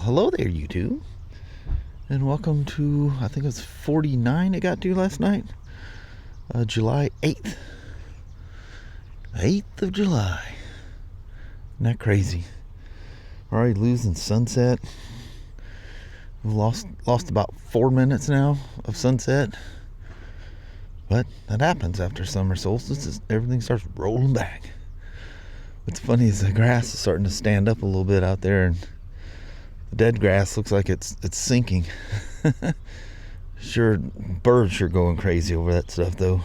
hello there, you two. And welcome to, I think it was 49 it got to last night. July 8th. 8th of July. Isn't that crazy? We're already losing sunset. We've lost about 4 minutes now of sunset. But that happens after summer solstice. Everything starts rolling back. What's funny is the grass is starting to stand up a little bit out there, and the dead grass looks like it's sinking. Sure, birds sure going crazy over that stuff though.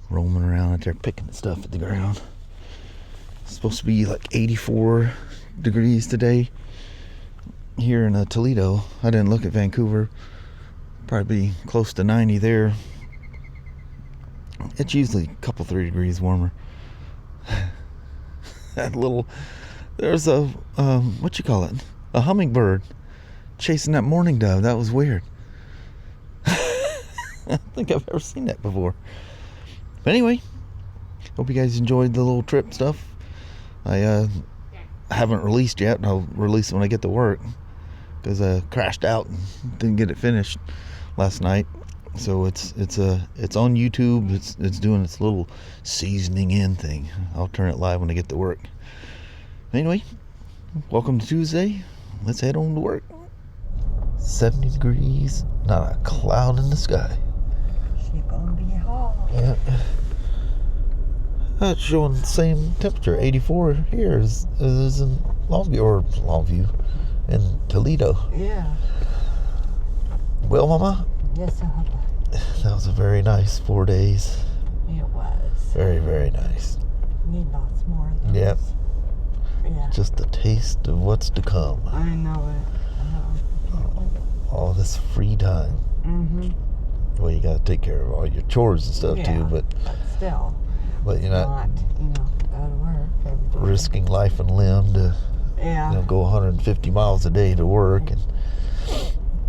Roaming around out there picking stuff at the ground. It's supposed to be like 84 degrees today here in Toledo. I didn't look at Vancouver. Probably close to 90 there. It's usually a couple 3 degrees warmer. There's a what you call it, a hummingbird chasing that mourning dove. That was weird. I don't think I've ever seen that before. But anyway, hope you guys enjoyed the little trip stuff. I haven't released yet. I'll release it when I get to work, because I crashed out and didn't get it finished last night. So it's on YouTube. It's doing its little seasoning in thing. I'll turn it live when I get to work. Anyway, welcome to Tuesday. Let's head on to work. 70 degrees, not a cloud in the sky. She's gonna be hot. Yeah. It's showing the same temperature, 84 here as in Longview, in Toledo. Yeah. Well, Mama? Yes, That was a very nice 4 days. it was. Very, very nice. Need lots more of those. Yep. Yeah. Just the taste of what's to come. I know it. All this free time. Mm-hmm. Well, you got to take care of all your chores and stuff too, but still. you're not go to work every day. risking life and limb to go 150 miles a day to work and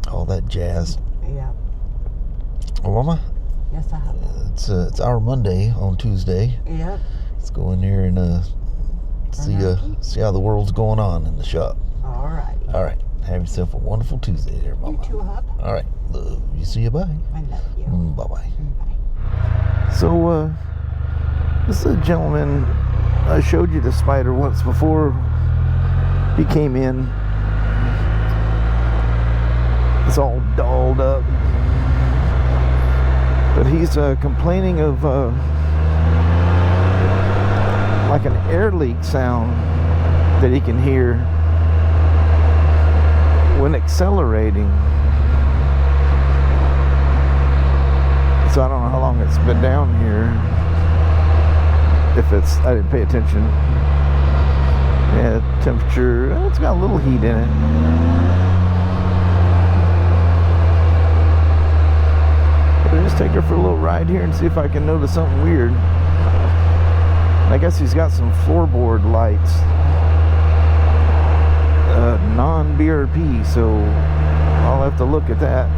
all that jazz. Yeah. Well, Mama, Yes, I have. it's our Monday on Tuesday. Yep. Let's go in here and see how the world's going on in the shop. All right. All right. Have yourself a wonderful Tuesday there, Mama. You too, Hub. All right. Love you. See you. Bye. I love you. Bye-bye. Bye. So, this is a gentleman. I showed you the Spyder once before. He came in. It's all dolled up. But he's complaining of like an air leak sound that he can hear when accelerating. So I don't know how long it's been down here. I didn't pay attention. Yeah, temperature, it's got a little heat in it. I'll just take her for a little ride here and see if I can notice something weird. I guess he's got some floorboard lights. Non-BRP, so I'll have to look at that.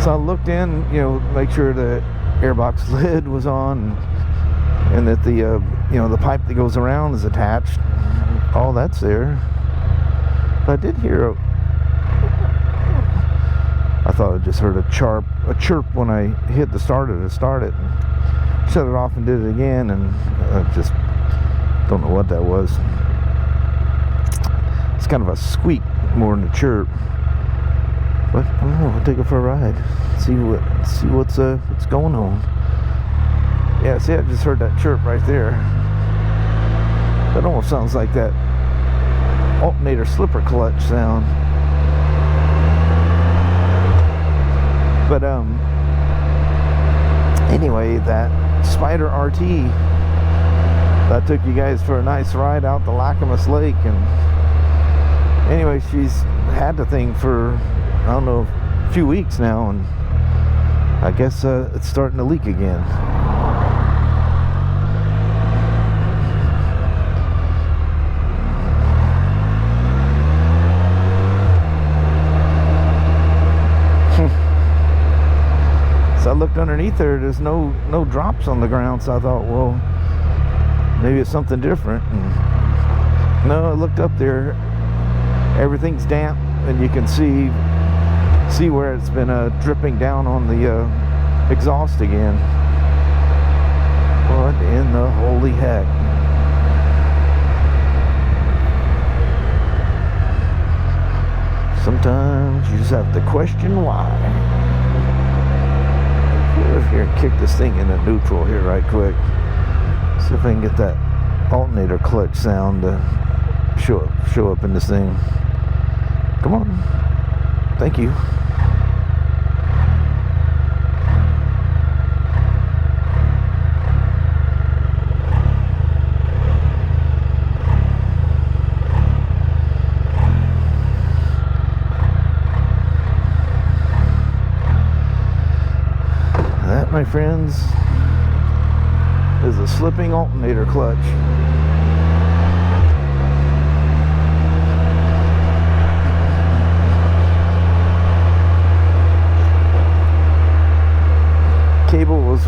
So I looked in, make sure the airbox lid was on, and that the pipe that goes around is attached. All that's there. But I did hear I thought I just heard a chirp when I hit the starter to start it. And shut it off and did it again, and I just don't know what that was. It's kind of a squeak more than a chirp. But I don't know. I'll take it for a ride. See what's going on. Yeah, see, I just heard that chirp right there. That almost sounds like that alternator slipper clutch sound. But anyway, that Spyder RT, I took you guys for a nice ride out the Lacamas Lake, and anyway, she's had the thing for, I don't know, a few weeks now, and I guess it's starting to leak again. So I looked underneath there, there's no drops on the ground, so I thought, well, maybe it's something different. And no, I looked up there. Everything's damp, and you can see where it's been dripping down on the exhaust again. What in the holy heck? Sometimes you just have to question why. Get over here and kick this thing into neutral here right quick. See if I can get that alternator clutch sound to show up in this thing. Come on. Thank you. That, my friends, is a slipping alternator clutch. Cable was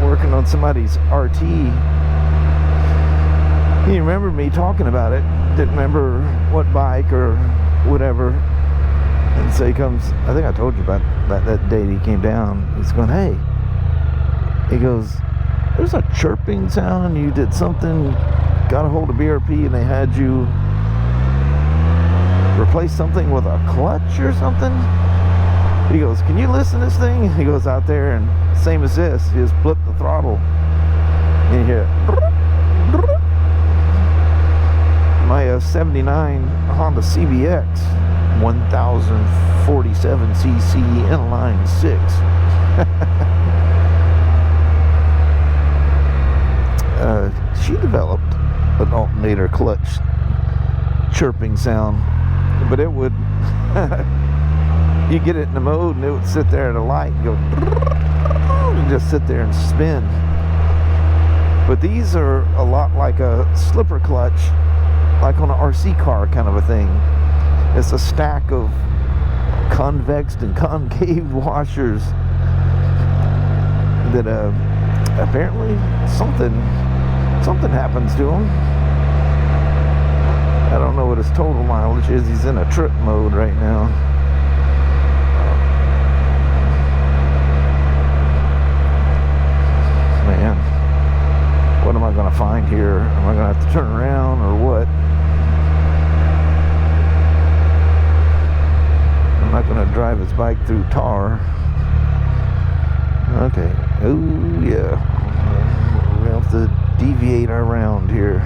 working on somebody's RT. He remembered me talking about it. Didn't remember what bike or whatever. And so he comes, I think I told you about that date he came down. He's going, hey. He goes, there's a chirping sound. You did something, got a hold of BRP, and they had you replace something with a clutch or something. He goes, can you listen to this thing? He goes out there, and same as this, he just flipped the throttle. And you hear my 79 Honda CBX 1047cc inline 6. She developed an alternator clutch chirping sound, but it would you get it in the mode and it would sit there at a light and go and just sit there and spin. But these are a lot like a slipper clutch, like on an RC car kind of a thing. It's a stack of convexed and concave washers that apparently something happens to him. I don't know what his total mileage is. He's in a trip mode right now. Man, what am I going to find here? Am I going to have to turn around or what? I'm not going to drive his bike through tar. Okay. Oh, yeah. We're going to have to deviate our round here.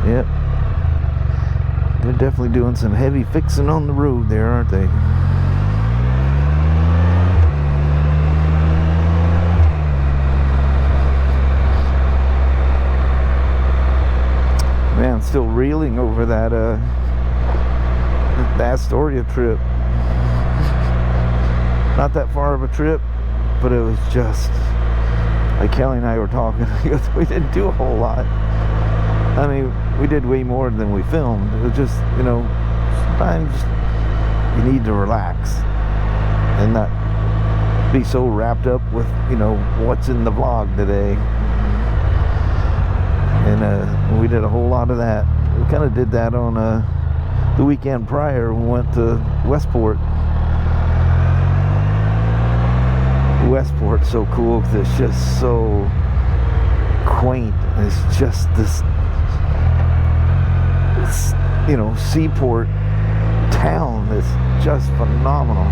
Yep. They're definitely doing some heavy fixing on the road there, aren't they? Man, still reeling over that Astoria trip. Not that far of a trip, but it was just like Kelly and I were talking. We didn't do a whole lot. I mean, we did way more than we filmed. It was just, you know, sometimes you need to relax and not be so wrapped up with, you know, what's in the vlog today. And we did a whole lot of that. We kind of did that on the weekend prior. We went to Westport. Westport's so cool because it's just so quaint. It's just this, you know, seaport town that's just phenomenal.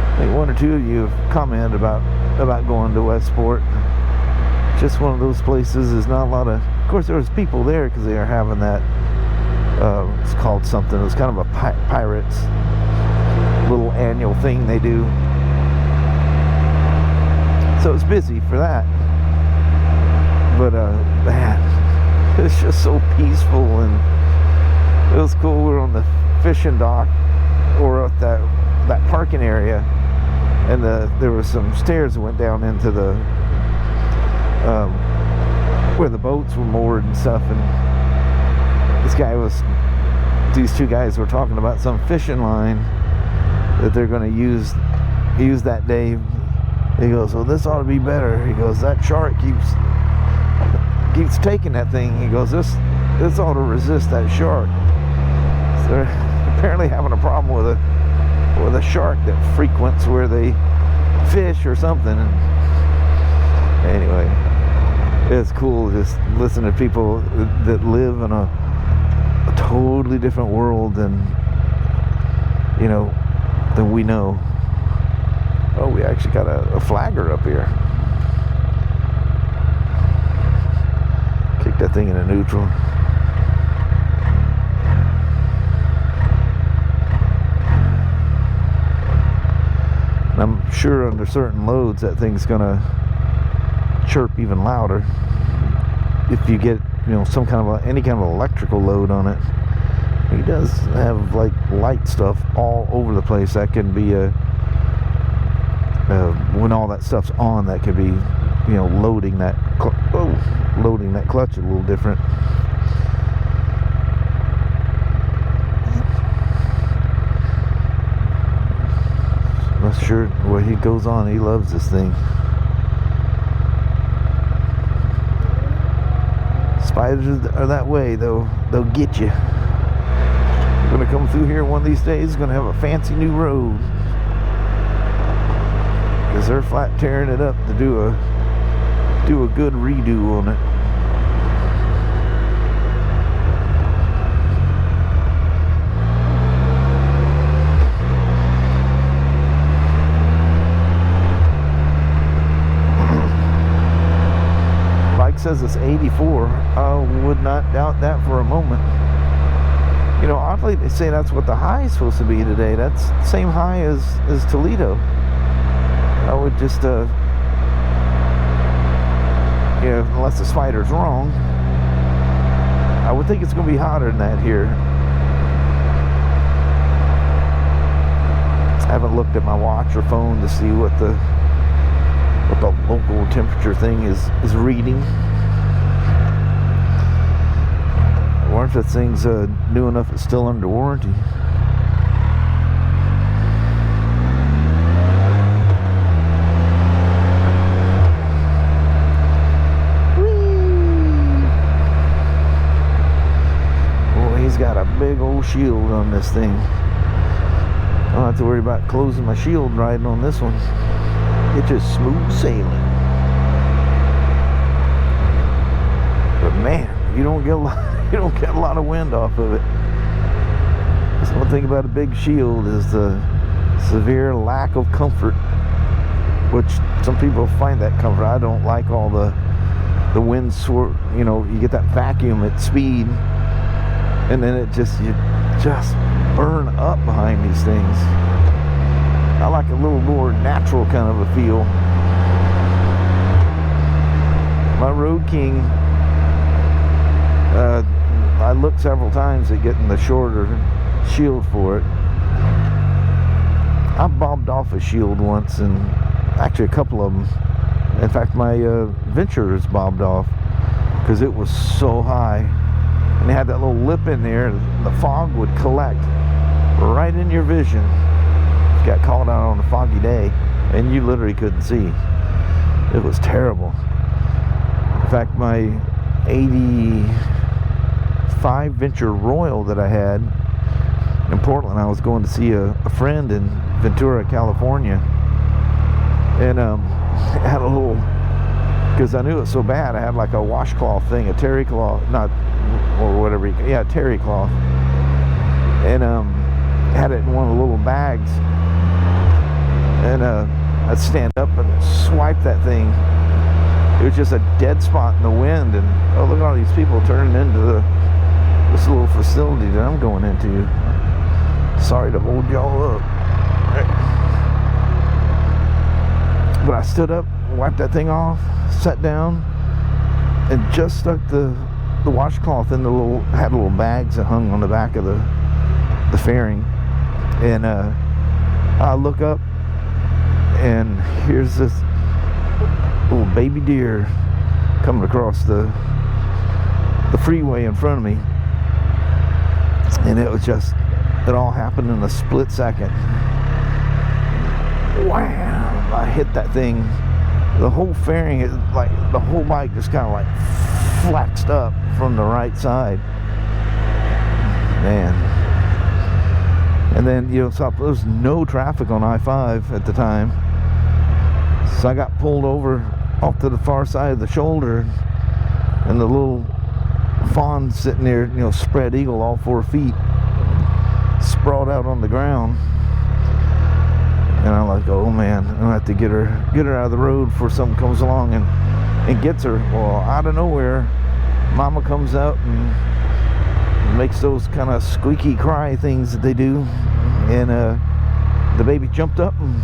I think one or two of you have commented about going to Westport. Just one of those places. There's not a lot of course there was people there because they are having that it's called something, it was kind of a pirates little annual thing they do, so it's busy for that. But man, it's just so peaceful, and it was cool. We were on the fishing dock or at that parking area, and there were some stairs that went down into the where the boats were moored and stuff, and these two guys were talking about some fishing line that they're going to use that day. He goes, well, this ought to be better. He goes, that shark keeps taking that thing. He goes, this ought to resist that shark. So they're apparently having a problem with a shark that frequents where they fish or something. And anyway, it's cool just listening to people that live in a totally different world than we know. Oh, we actually got a flagger up here. Kick that thing into neutral. And I'm sure under certain loads that thing's gonna chirp even louder. If you get some kind of any kind of electrical load on it. He does have like light stuff all over the place. That can be when all that stuff's on, that could be loading that clutch a little different. Not sure where he goes on. He loves this thing. Spiders are that way, though. They'll get you. We're gonna come through here one of these days. Gonna have a fancy new road because they're flat tearing it up to do a good redo on it. Bike says it's 84. I would not doubt that for a moment. Oddly, they say that's what the high is supposed to be today. That's the same high as Toledo. I would just, unless the Spyder's wrong, I would think it's going to be hotter than that here. I haven't looked at my watch or phone to see what the local temperature thing is reading. I wonder if that thing's new enough it's still under warranty. Boy, he's got a big old shield on this thing. I don't have to worry about closing my shield riding on this one. It's just smooth sailing. But man, you don't get a lot of wind off of it. That's one thing about a big shield is the severe lack of comfort, which some people find that comfort. I don't like all the wind you get that vacuum at speed, and then you just burn up behind these things. I like a little more natural kind of a feel. My Road King, I looked several times at getting the shorter shield for it. I bobbed off a shield once, and actually a couple of them. In fact, my Venture is bobbed off because it was so high, and they had that little lip in there, and the fog would collect right in your vision. Got called out on a foggy day, and you literally couldn't see. It was terrible. In fact, my 85 Venture Royal that I had in Portland, I was going to see a friend in Ventura, California, and had a little, because I knew it was so bad, I had like a washcloth thing, a terry cloth, terry cloth, and had it in one of the little bags. And I'd stand up and swipe that thing. It was just a dead spot in the wind, and oh, look at all these people turning into this little facility that I'm going into. Sorry to hold y'all up. But I stood up, wiped that thing off, sat down, and just stuck the washcloth in had little bags that hung on the back of the fairing. And I look up, and here's this little baby deer coming across the freeway in front of me, and it all happened in a split second. wham! I hit that thing. The whole fairing, like the whole bike just kind of like flaxed up from the right side. Man. And then, you know, so there was no traffic on I-5 at the time. So I got pulled over off to the far side of the shoulder, and the little fawn sitting there, you know, spread eagle, all 4 feet, sprawled out on the ground. And I'm like, oh man, I'm gonna have to get her out of the road before something comes along and gets her. Well, out of nowhere, Mama comes out and makes those kind of squeaky cry things that they do, and the baby jumped up and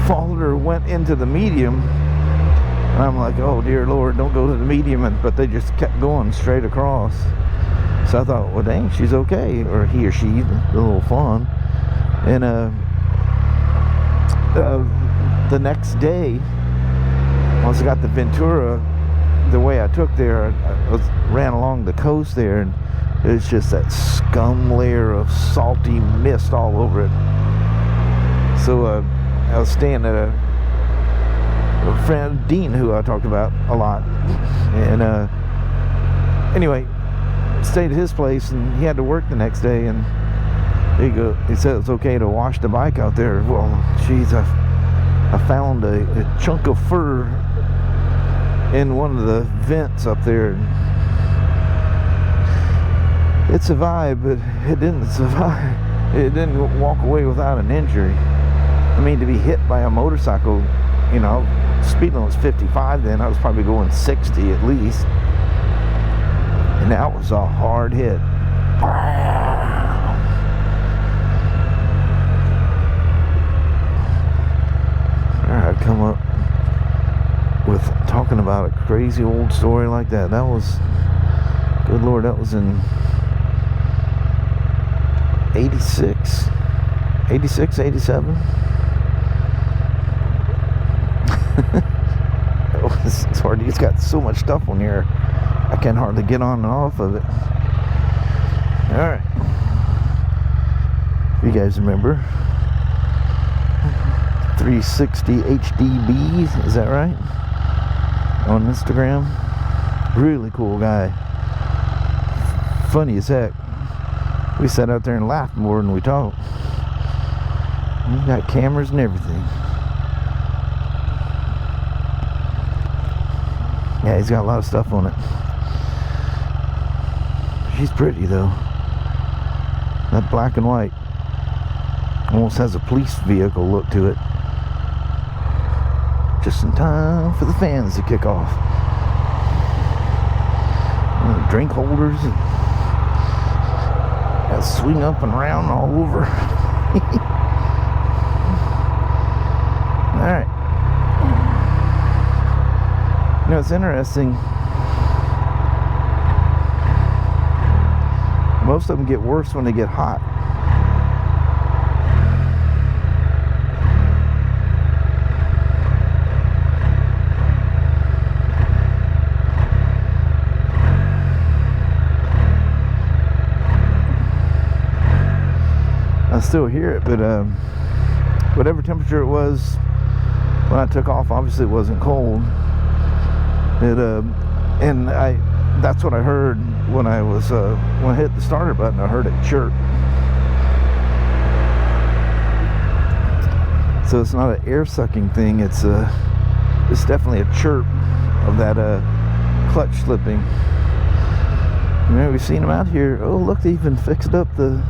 followed her, went into the medium. And I'm like, oh dear Lord, don't go to the medium. But they just kept going straight across. So I thought, well dang, she's okay, or he or she, the little fawn. And the next day, once I got the Ventura, the way I took there, I ran along the coast there, and it was just that scum layer of salty mist all over it. So I was staying at a friend, Dean, who I talked about a lot, and anyway, stayed at his place, and he had to work the next day, and he said it's okay to wash the bike out there. Well, geez, I found a chunk of fur in one of the vents up there. It survived, but it didn't survive. It didn't walk away without an injury. I mean, to be hit by a motorcycle, you know, speed limit was 55 then. I was probably going 60 at least. And that was a hard hit. I'd come up with talking about a crazy old story like that. That was, good Lord, that was in 86, 87. It's hard. He's got so much stuff on here, I can hardly get on and off of it. Alright, if you guys remember 360 HDB, is that right? On Instagram. Really cool guy. Funny as heck. We sat out there and laughed more than we talked. He got cameras and everything. Yeah, he's got a lot of stuff on it. She's pretty though. That black and white almost has a police vehicle look to it. Just in time for the fans to kick off. And drink holders and swing up and around all over. Alright. You know, it's interesting. Most of them get worse when they get hot. I still hear it, but whatever temperature it was when I took off, obviously it wasn't cold. And that's what I heard when I was when I hit the starter button. I heard it chirp. So it's not an air sucking thing. It's definitely a chirp of that clutch slipping. You know, we've seen them out here. Oh look, they even fixed up the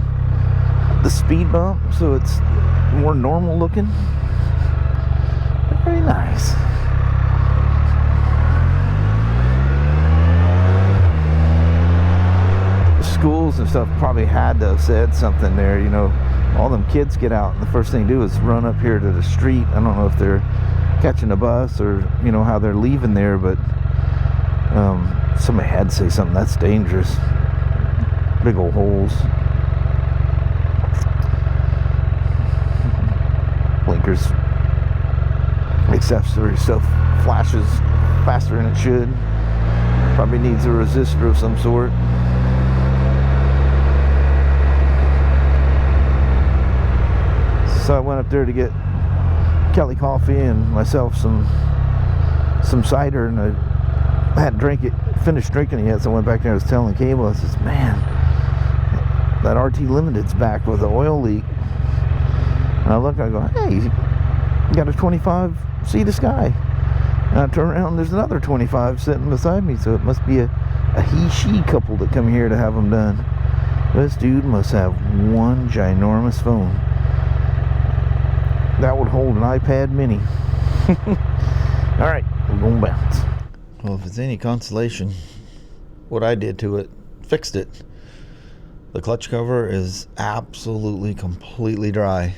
speed bump so it's more normal looking. Very nice. Schools and stuff probably had to have said something there. You know, all them kids get out and the first thing they do is run up here to the street. I don't know if they're catching a bus or, you know, how they're leaving there, but somebody had to say something. That's dangerous. Big old holes. Blinkers. Accessory stuff flashes faster than it should. Probably needs a resistor of some sort. So I went up there to get Kelly coffee and myself some cider, and I hadn't finished drinking it yet, so I went back there and I was telling Cable, I says, man, that RT Limited's back with an oil leak. And I look, I go, hey, you got a 25, see the sky. And I turn around and there's another 25 sitting beside me, so it must be a he-she couple that come here to have them done. This dude must have one ginormous phone. That would hold an iPad mini. Alright, we're going to bounce. Well, if it's any consolation, what I did to it fixed it. The clutch cover is absolutely, completely dry.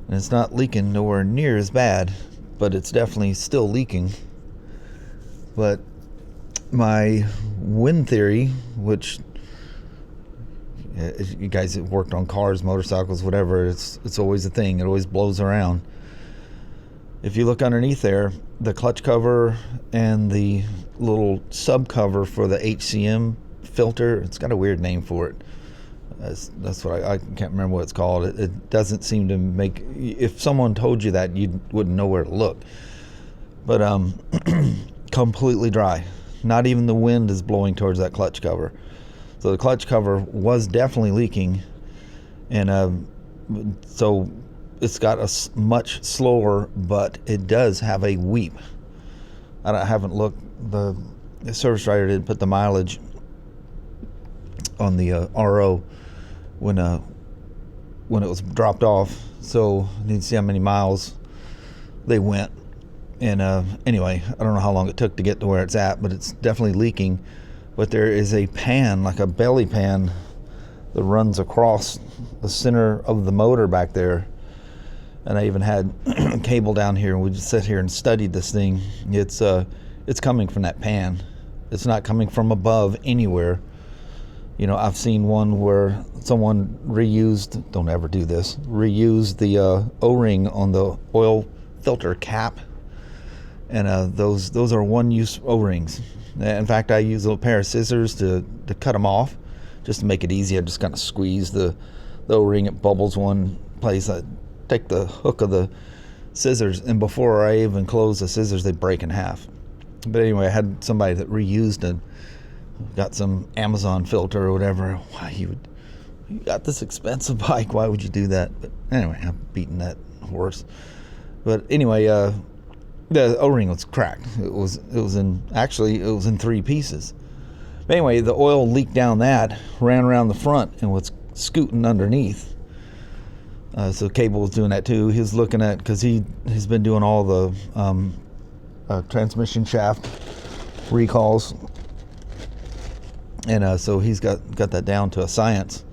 And it's not leaking nowhere near as bad, but it's definitely still leaking. But my wind theory, which you guys have worked on cars, motorcycles, whatever, it's always a thing. It always blows around. If you look underneath there, the clutch cover and the little sub cover for the HCM filter, it's got a weird name for it. That's what I can't remember what it's called. It doesn't seem to make, if someone told you that, you wouldn't know where to look. But completely dry. Not even the wind is blowing towards that clutch cover. So the clutch cover was definitely leaking, and so it's got a much slower, but it does have a weep. I haven't looked. The service writer didn't put the mileage on the RO when it was dropped off, so I need to see how many miles they went. And anyway, I don't know how long it took to get to where it's at, but it's definitely leaking. But there is a pan, like a belly pan, that runs across the center of the motor back there. And I even had a cable down here, and we just sat here and studied this thing. It's coming from that pan. It's not coming from above anywhere. You know, I've seen one where someone reused, don't ever do this, reused the O-ring on the oil filter cap. And those are one-use O-rings. In fact, I use a pair of scissors to cut them off, just to make it easy. I just kind of squeeze the O-ring. It bubbles one place. I take the hook of the scissors, and before I even close the scissors, they break in half. But anyway, I had somebody that reused it, got some Amazon filter or whatever. Why you got this expensive bike? Why would you do that? But anyway, I'm beating that horse. But anyway, the O-ring was cracked. It was in three pieces. But anyway, the oil leaked down that, ran around the front, and was scooting underneath. So Cable was doing that too. He was looking at, because he's been doing all the transmission shaft recalls, and so he's got that down to a science.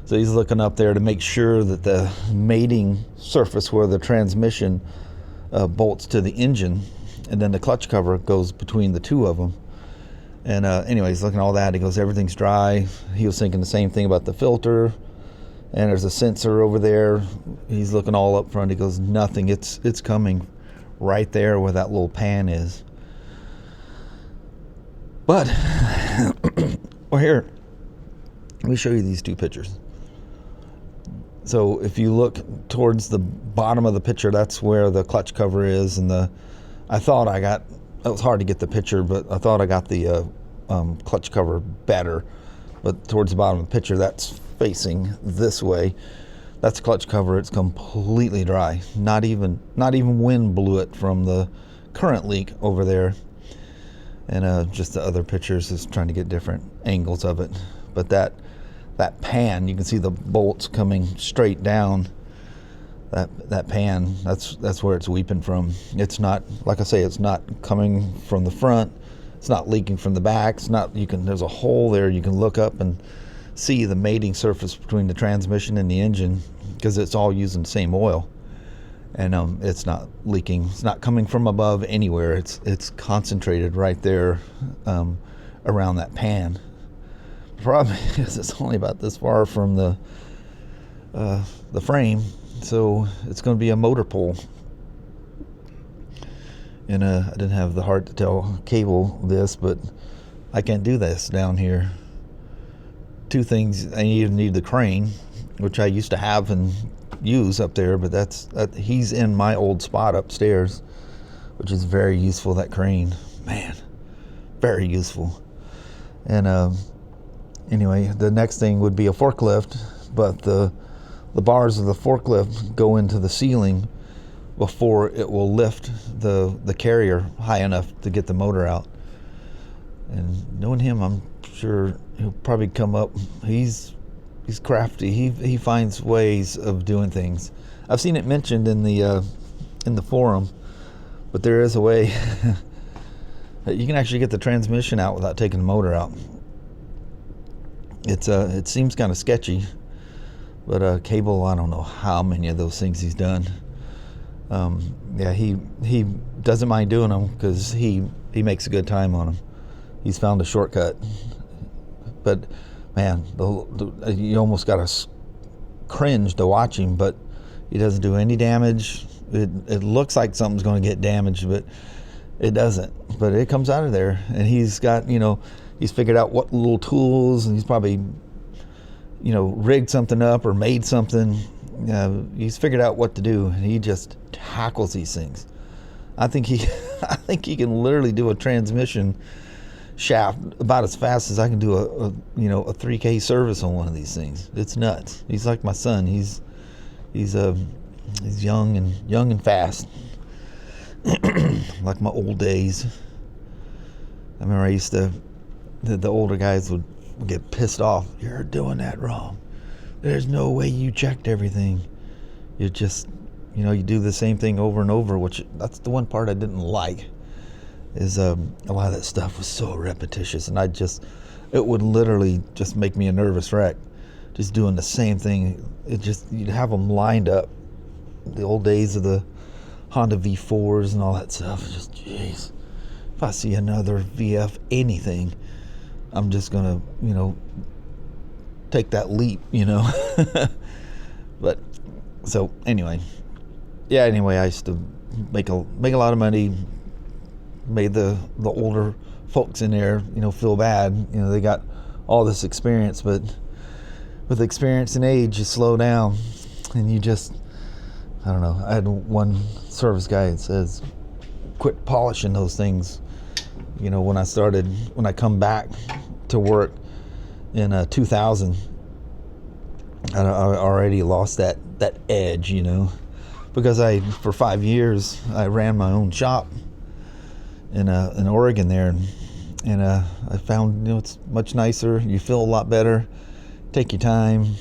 So he's looking up there to make sure that the mating surface where the transmission bolts to the engine, and then the clutch cover goes between the two of them. And anyway, he's looking at all that. He goes, everything's dry. He was thinking the same thing about the filter, and there's a sensor over there. He's looking all up front. He goes, nothing. It's coming right there where that little pan is. But well, here, let me show you these two pictures. So if you look towards the bottom of the picture, that's where the clutch cover is, and it was hard to get the picture, but I thought I got the clutch cover better. But towards the bottom of the picture, that's facing this way. That's the clutch cover. It's completely dry. Not even wind blew it from the current leak over there. And just the other pictures is trying to get different angles of it. But that pan, you can see the bolts coming straight down. That pan, that's where it's weeping from. It's not, like I say, it's not coming from the front. It's not leaking from the back. It's not. There's a hole there. You can look up and see the mating surface between the transmission and the engine, because it's all using the same oil. And it's not leaking. It's not coming from above anywhere. It's concentrated right there around that pan. The problem is it's only about this far from the frame, so it's going to be a motor pull. And I didn't have the heart to tell Cable this, but I can't do this down here. Two things: I need the crane, which I used to have and use up there, but he's in my old spot upstairs, which is very useful. That crane, man, very useful. And anyway, the next thing would be a forklift, but the bars of the forklift go into the ceiling before it will lift the carrier high enough to get the motor out. And knowing him, I'm sure he'll probably come up. He's crafty. He finds ways of doing things. I've seen it mentioned in the forum, but there is a way that you can actually get the transmission out without taking the motor out. It seems kind of sketchy, but cable, I don't know how many of those things he's done. Yeah, he doesn't mind doing them because he makes a good time on them. He's found a shortcut. But man, you almost got to cringe to watch him, but he doesn't do any damage. It looks like something's going to get damaged, but it doesn't. But it comes out of there, and he's got, he's figured out what little tools, and he's probably, rigged something up or made something. He's figured out what to do, and he just tackles these things. I think he can literally do a transmission shaft about as fast as I can do a 3K service on one of these things. It's nuts. He's like my son. He's young and fast. Like my old days. I remember I used to, the older guys would get pissed off. You're doing that wrong. There's no way you checked everything. You just, you do the same thing over and over, which that's the one part I didn't like, is a lot of that stuff was so repetitious, and it would literally just make me a nervous wreck, just doing the same thing. You'd have them lined up. The old days of the Honda V4s and all that stuff. Just, jeez. If I see another VF anything, I'm just gonna, take that leap, But so anyway, I used to make a lot of money. Made the older folks in there, feel bad. They got all this experience, but with experience and age, you slow down, and you just, I don't know. I had one service guy that says, quit polishing those things. When I come back to work in 2000, I already lost that edge, because for 5 years, I ran my own shop in Oregon there, and I found, it's much nicer. You feel a lot better. Take your time,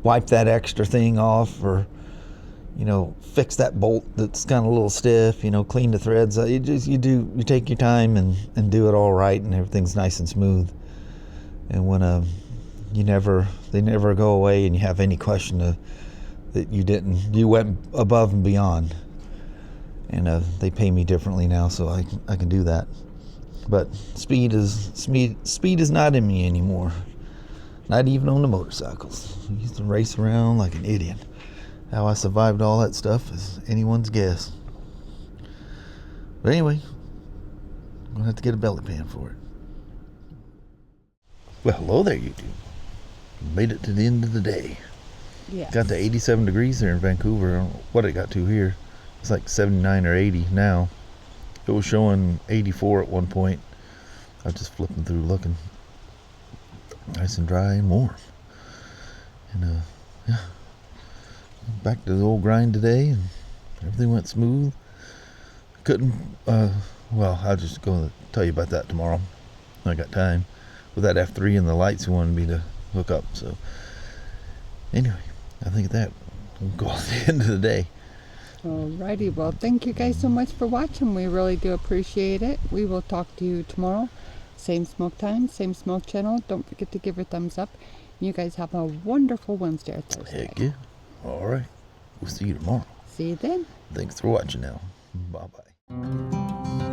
wipe that extra thing off, or fix that bolt that's kind of a little stiff, clean the threads. You take your time and do it all right, and everything's nice and smooth. And when they never go away, and you have any question that you went above and beyond. And they pay me differently now, so I can do that. But speed is not in me anymore. Not even on the motorcycles. I used to race around like an idiot. How I survived all that stuff is anyone's guess. But anyway, I'm gonna have to get a belly pan for it. Well, hello there, YouTube. Made it to the end of the day. Yeah. Got to 87 degrees there in Vancouver. I don't know what it got to here. It's like 79 or 80 now. It was showing 84 at one point. I was just flipping through looking. Nice and dry and warm. And yeah. Back to the old grind today, and everything went smooth. Couldn't, well, I'll just go tell you about that tomorrow. I got time. With that F3 and the lights he wanted me to hook up. So anyway, I think that will go at the end of the day. Alrighty, well, thank you guys so much for watching. We really do appreciate it. We will talk to you tomorrow. Same smoke time, same smoke channel. Don't forget to give your thumbs up. You guys have a wonderful Wednesday or Thursday. Heck yeah. All right. We'll see you tomorrow. See you then. Thanks for watching now. Bye-bye.